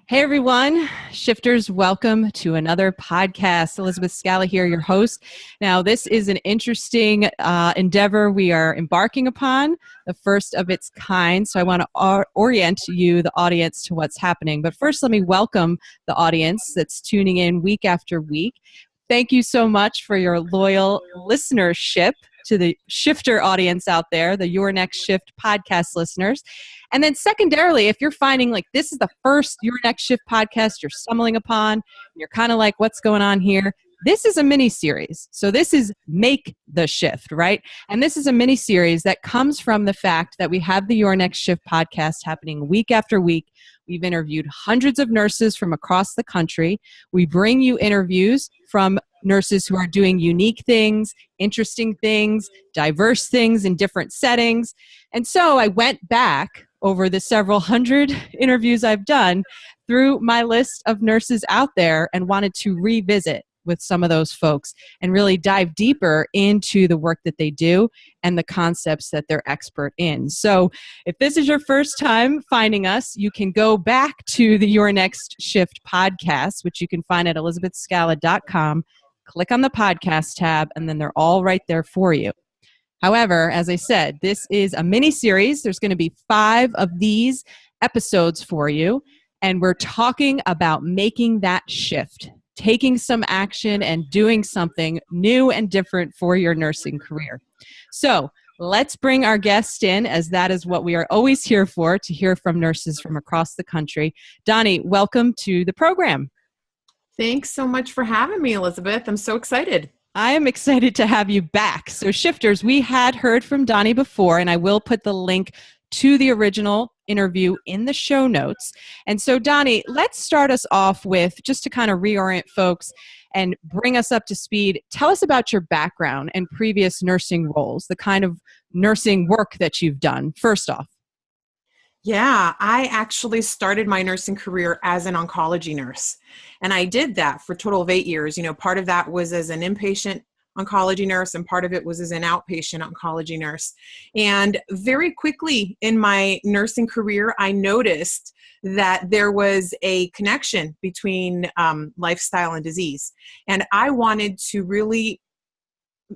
Hey everyone, shifters, welcome to another podcast. Elizabeth Scala here, your host. Now, this is an interesting endeavor we are embarking upon, the first of its kind. So I want to orient you, the audience, to what's happening. But first, let me welcome the audience that's tuning in week after week. Thank you so much for your loyal listenership to the shifter audience out there, the Your Next Shift podcast listeners. And then secondarily, if you're finding like this is the first Your Next Shift podcast you're stumbling upon, and you're kind of like, what's going on here? This is a mini series. So this is Make the Shift, right? And this is a mini series that comes from the fact that we have the Your Next Shift podcast happening week after week. We've interviewed hundreds of nurses from across the country. We bring you interviews from nurses who are doing unique things, interesting things, diverse things in different settings. And so I went back over the several hundred interviews I've done through my list of nurses out there and wanted to revisit with some of those folks and really dive deeper into the work that they do and the concepts that they're expert in. So if this is your first time finding us, you can go back to the Your Next Shift podcast, which you can find at elizabethscala.com. Click on the podcast tab, and then they're all right there for you. However, as I said, this is a mini series. There's going to be 5 of these episodes for you, and we're talking about making that shift, taking some action and doing something new and different for your nursing career. So let's bring our guest in, as that is what we are always here for, to hear from nurses from across the country. Donnie, welcome to the program. Thanks so much for having me, Elizabeth. I'm so excited. I am excited to have you back. So shifters, we had heard from Donnie before, and I will put the link to the original interview in the show notes. And so Donnie, let's start us off with, just to kind of reorient folks and bring us up to speed, tell us about your background and previous nursing roles, the kind of nursing work that you've done, first off. Yeah, I actually started my nursing career as an oncology nurse. And I did that for a total of 8 years. Part of that was as an inpatient oncology nurse, and part of it was as an outpatient oncology nurse. And very quickly in my nursing career, I noticed that there was a connection between lifestyle and disease. And I wanted to really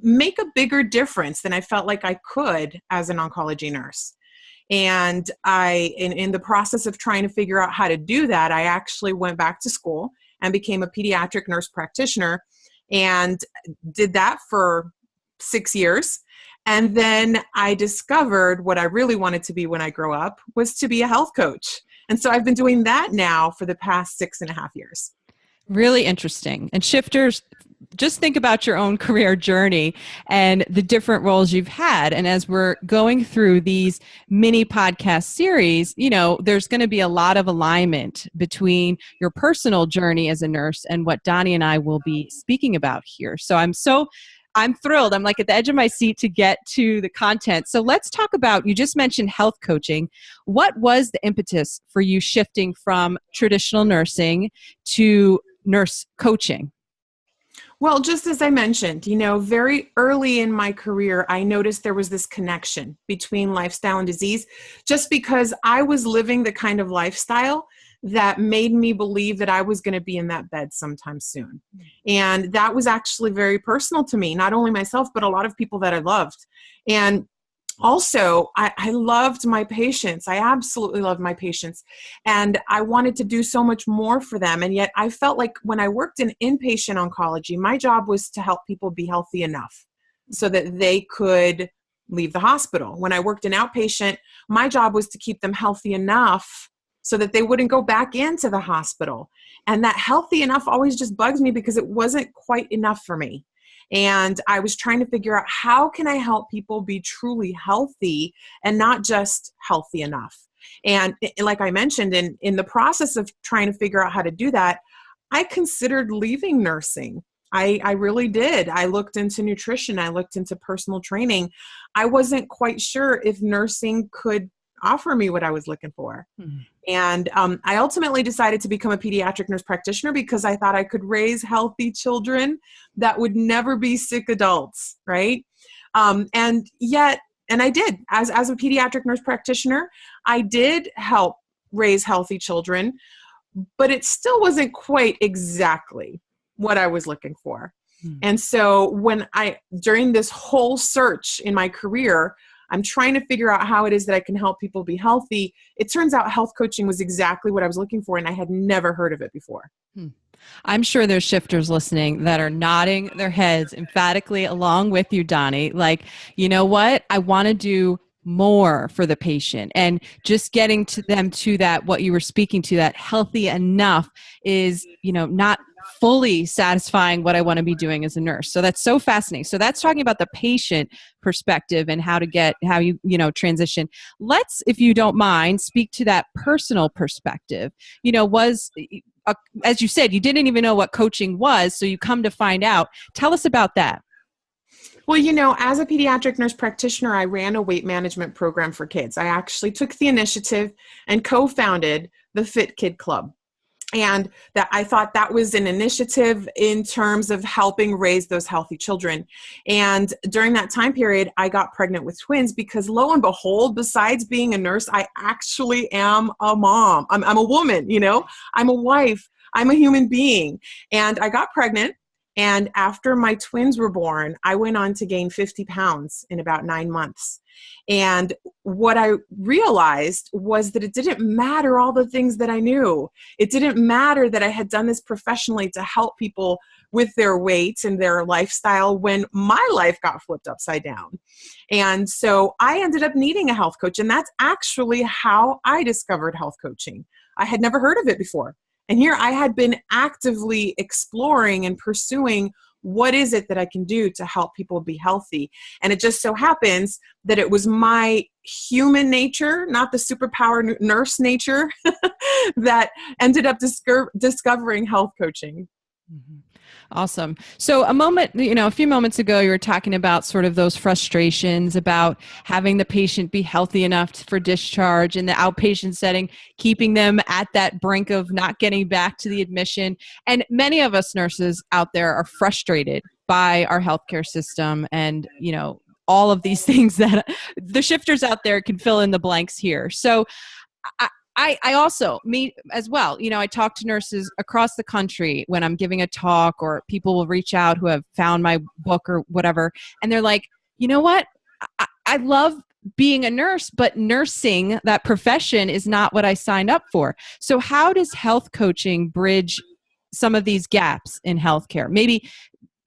make a bigger difference than I felt like I could as an oncology nurse. And in the process of trying to figure out how to do that, I actually went back to school and became a pediatric nurse practitioner and did that for 6 years. And then I discovered what I really wanted to be when I grow up was to be a health coach. And so I've been doing that now for the past 6.5 years. Really interesting. And shifters, just think about your own career journey and the different roles you've had. And as we're going through these mini podcast series, there's going to be a lot of alignment between your personal journey as a nurse and what Donnie and I will be speaking about here. So I'm thrilled. I'm like at the edge of my seat to get to the content. So let's talk about, you just mentioned health coaching. What was the impetus for you shifting from traditional nursing to nurse coaching? Well, just as I mentioned, very early in my career, I noticed there was this connection between lifestyle and disease, just because I was living the kind of lifestyle that made me believe that I was going to be in that bed sometime soon. And that was actually very personal to me, not only myself, but a lot of people that I loved. And also, I loved my patients. I absolutely loved my patients. And I wanted to do so much more for them. And yet I felt like when I worked in inpatient oncology, my job was to help people be healthy enough so that they could leave the hospital. When I worked in outpatient, my job was to keep them healthy enough so that they wouldn't go back into the hospital. And that healthy enough always just bugs me because it wasn't quite enough for me. And I was trying to figure out, how can I help people be truly healthy and not just healthy enough? And like I mentioned, in the process of trying to figure out how to do that, I considered leaving nursing. I really did. I looked into nutrition. I looked into personal training. I wasn't quite sure if nursing could offer me what I was looking for. Mm-hmm. And I ultimately decided to become a pediatric nurse practitioner because I thought I could raise healthy children that would never be sick adults, right? And I did. As a pediatric nurse practitioner, I did help raise healthy children. but it still wasn't quite exactly what I was looking for. Hmm. And so during this whole search in my career, I'm trying to figure out how it is that I can help people be healthy. It turns out health coaching was exactly what I was looking for, and I had never heard of it before. I'm sure there's shifters listening that are nodding their heads emphatically along with you, Donnie. Like, you know what? I want to do more for the patient, and just getting to them to that, what you were speaking to, that healthy enough is, not fully satisfying what I want to be doing as a nurse. So that's so fascinating. So that's talking about the patient perspective and how you transition. Let's, if you don't mind, speak to that personal perspective. As you said, you didn't even know what coaching was, so you come to find out. Tell us about that. Well, as a pediatric nurse practitioner, I ran a weight management program for kids. I actually took the initiative and co-founded the Fit Kid Club. And that I thought that was an initiative in terms of helping raise those healthy children. And during that time period, I got pregnant with twins because, lo and behold, besides being a nurse, I actually am a mom. I'm a woman, I'm a wife. I'm a human being. And I got pregnant. And after my twins were born, I went on to gain 50 pounds in about 9 months. And what I realized was that it didn't matter all the things that I knew. It didn't matter that I had done this professionally to help people with their weight and their lifestyle when my life got flipped upside down. And so I ended up needing a health coach. And that's actually how I discovered health coaching. I had never heard of it before. And here I had been actively exploring and pursuing what is it that I can do to help people be healthy. And it just so happens that it was my human nature, not the superpower nurse nature, that ended up discovering health coaching. Mm-hmm. Awesome. So a few moments ago, you were talking about sort of those frustrations about having the patient be healthy enough for discharge in the outpatient setting, keeping them at that brink of not getting back to the admission. And many of us nurses out there are frustrated by our healthcare system and, all of these things that the shifters out there can fill in the blanks here. So I also, me as well, I talk to nurses across the country when I'm giving a talk, or people will reach out who have found my book or whatever. And they're like, you know what? I love being a nurse, but nursing, that profession, is not what I signed up for. So how does health coaching bridge some of these gaps in healthcare? Maybe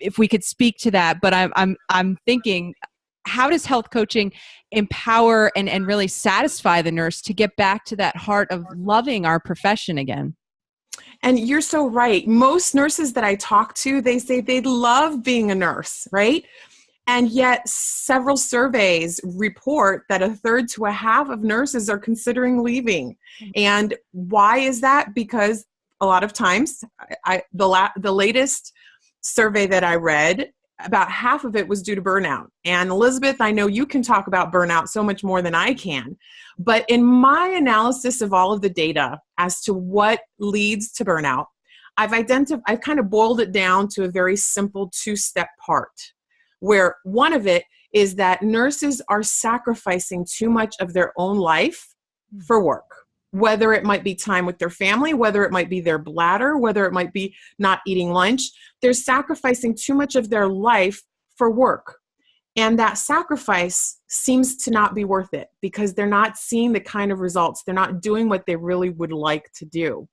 if we could speak to that, but I'm thinking, how does health coaching empower and really satisfy the nurse to get back to that heart of loving our profession again? And you're so right. Most nurses that I talk to, they say they love being a nurse, right? And yet several surveys report that 1/3 to 1/2 of nurses are considering leaving. And why is that? Because a lot of times, the latest survey that I read, about half of it was due to burnout. And Elizabeth, I know you can talk about burnout so much more than I can. But in my analysis of all of the data as to what leads to burnout, I've kind of boiled it down to a very simple 2-step part, where one of it is that nurses are sacrificing too much of their own life for work. Whether it might be time with their family, whether it might be their bladder, whether it might be not eating lunch, they're sacrificing too much of their life for work. And that sacrifice seems to not be worth it because they're not seeing the kind of results. They're not doing what they really would like to do.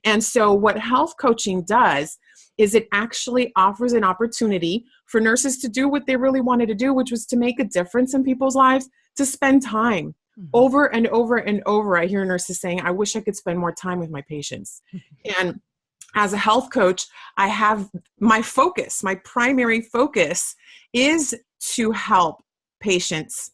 And so what health coaching does is it actually offers an opportunity for nurses to do what they really wanted to do, which was to make a difference in people's lives, to spend time. Over and over and over, I hear nurses saying, I wish I could spend more time with my patients. And as a health coach, I have my primary focus is to help patients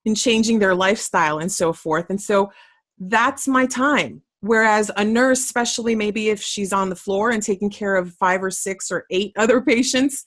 in changing their lifestyle and so forth. And so that's my time. Whereas a nurse, especially maybe if she's on the floor and taking care of 5 or 6 or 8 other patients,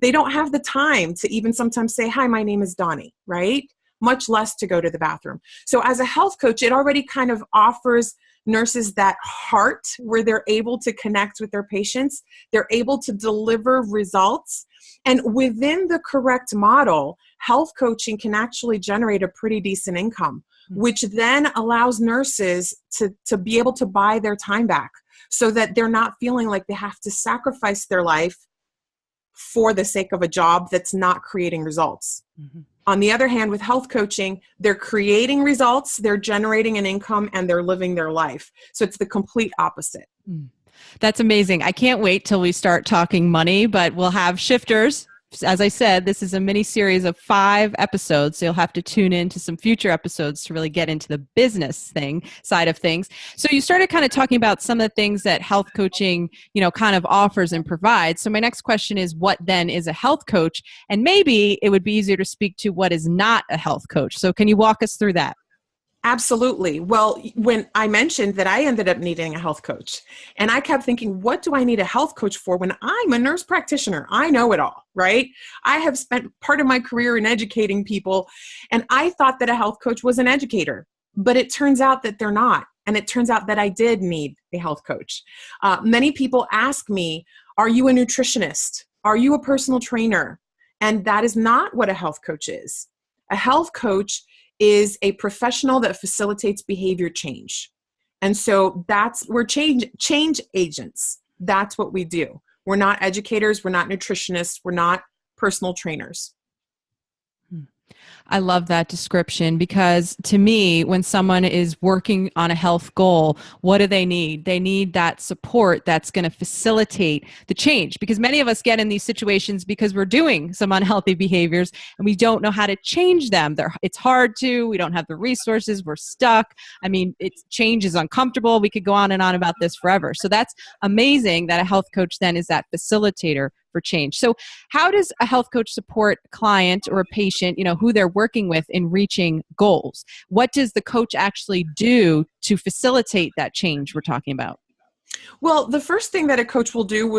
they don't have the time to even sometimes say, hi, my name is Donnie, right? Much less to go to the bathroom. So as a health coach, it already kind of offers nurses that heart where they're able to connect with their patients. They're able to deliver results. And within the correct model, health coaching can actually generate a pretty decent income. which then allows nurses to be able to buy their time back so that they're not feeling like they have to sacrifice their life for the sake of a job that's not creating results. Mm-hmm. On the other hand, with health coaching, they're creating results, they're generating an income, and they're living their life. So it's the complete opposite. That's amazing. I can't wait till we start talking money, but we'll have shifters. As I said, this is a mini series of 5 episodes, so you'll have to tune in to some future episodes to really get into the business side of things. So you started kind of talking about some of the things that health coaching, kind of offers and provides. So my next question is, what then is a health coach? And maybe it would be easier to speak to what is not a health coach. So can you walk us through that? Absolutely. Well, when I mentioned that I ended up needing a health coach, and I kept thinking, what do I need a health coach for when I'm a nurse practitioner? I know it all, right? I have spent part of my career in educating people, and I thought that a health coach was an educator, but it turns out that they're not. And it turns out that I did need a health coach. Many people ask me, are you a nutritionist? Are you a personal trainer? And that is not what a health coach is. A health coach is a professional that facilitates behavior change. And so we're change agents. That's what we do. We're not educators. We're not nutritionists. We're not personal trainers. I love that description, because to me, when someone is working on a health goal, what do they need? They need that support that's going to facilitate the change, because many of us get in these situations because we're doing some unhealthy behaviors and we don't know how to change them. It's hard to, we don't have the resources, we're stuck. I mean, change is uncomfortable. We could go on and on about this forever. So that's amazing that a health coach then is that facilitator for change. So how does a health coach support a client or a patient, who they're working with in reaching goals? What does the coach actually do to facilitate that change we're talking about? Well, the first thing that a coach will do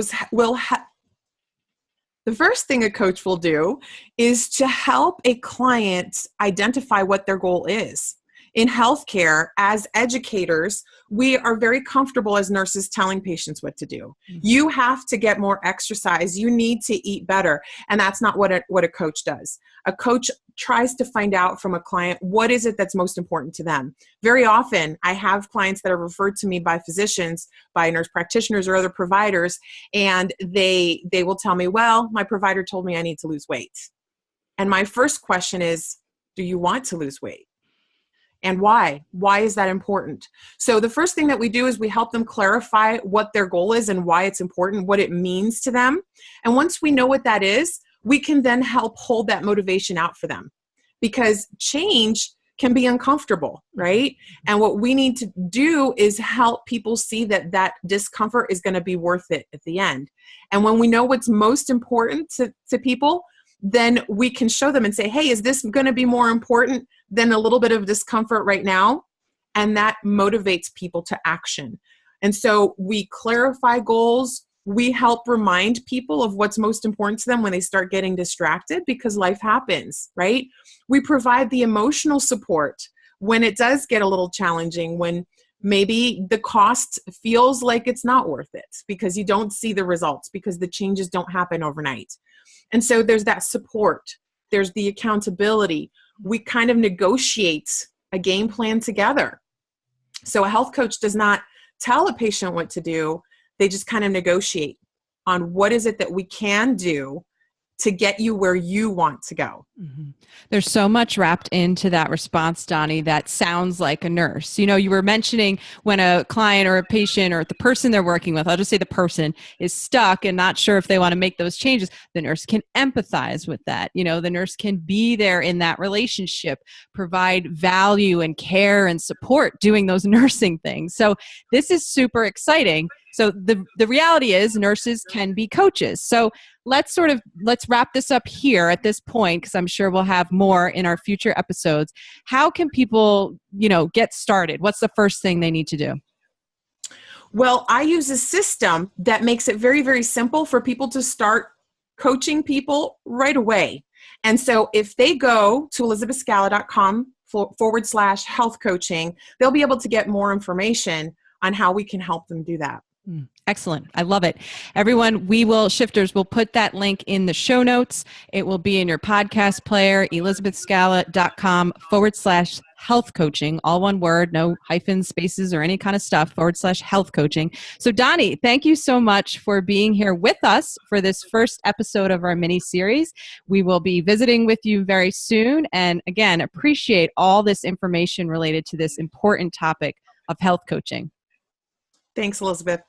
is to help a client identify what their goal is. In healthcare, as educators, we are very comfortable as nurses telling patients what to do. Mm-hmm. You have to get more exercise. You need to eat better. And that's not what a coach does. A coach tries to find out from a client, what is it that's most important to them? Very often, I have clients that are referred to me by physicians, by nurse practitioners or other providers, and they will tell me, well, my provider told me I need to lose weight. And my first question is, do you want to lose weight? And why? Why is that important? So the first thing that we do is we help them clarify what their goal is and why it's important, what it means to them. And once we know what that is, we can then help hold that motivation out for them, because change can be uncomfortable, right? And what we need to do is help people see that discomfort is going to be worth it at the end. And when we know what's most important to people, then we can show them and say, hey, is this going to be more important than a little bit of discomfort right now? And that motivates people to action. And so we clarify goals. We help remind people of what's most important to them when they start getting distracted, because life happens, right? We provide the emotional support when it does get a little challenging, when maybe the cost feels like it's not worth it because you don't see the results, because the changes don't happen overnight. And so there's that support. There's the accountability. We kind of negotiate a game plan together. So a health coach does not tell a patient what to do. They just kind of negotiate on what is it that we can do to get you where you want to go. Mm-hmm. There's so much wrapped into that response, Donnie, that sounds like a nurse. You were mentioning when a client or a patient or the person they're working with, I'll just say the person, is stuck and not sure if they want to make those changes, the nurse can empathize with that. The nurse can be there in that relationship, provide value and care and support doing those nursing things. So this is super exciting. So the reality is nurses can be coaches. So let's wrap this up here at this point, because I'm sure we'll have more in our future episodes. How can people, get started? What's the first thing they need to do? Well, I use a system that makes it very, very simple for people to start coaching people right away. And so if they go to elizabethscala.com/health coaching, they'll be able to get more information on how we can help them do that. Excellent. I love it. Everyone, Shifters will put that link in the show notes. It will be in your podcast player, elizabethscala.com/health coaching, all one word, no hyphens, spaces, or any kind of stuff, /health coaching. So Donnie, thank you so much for being here with us for this first episode of our mini series. We will be visiting with you very soon. And again, appreciate all this information related to this important topic of health coaching. Thanks, Elizabeth.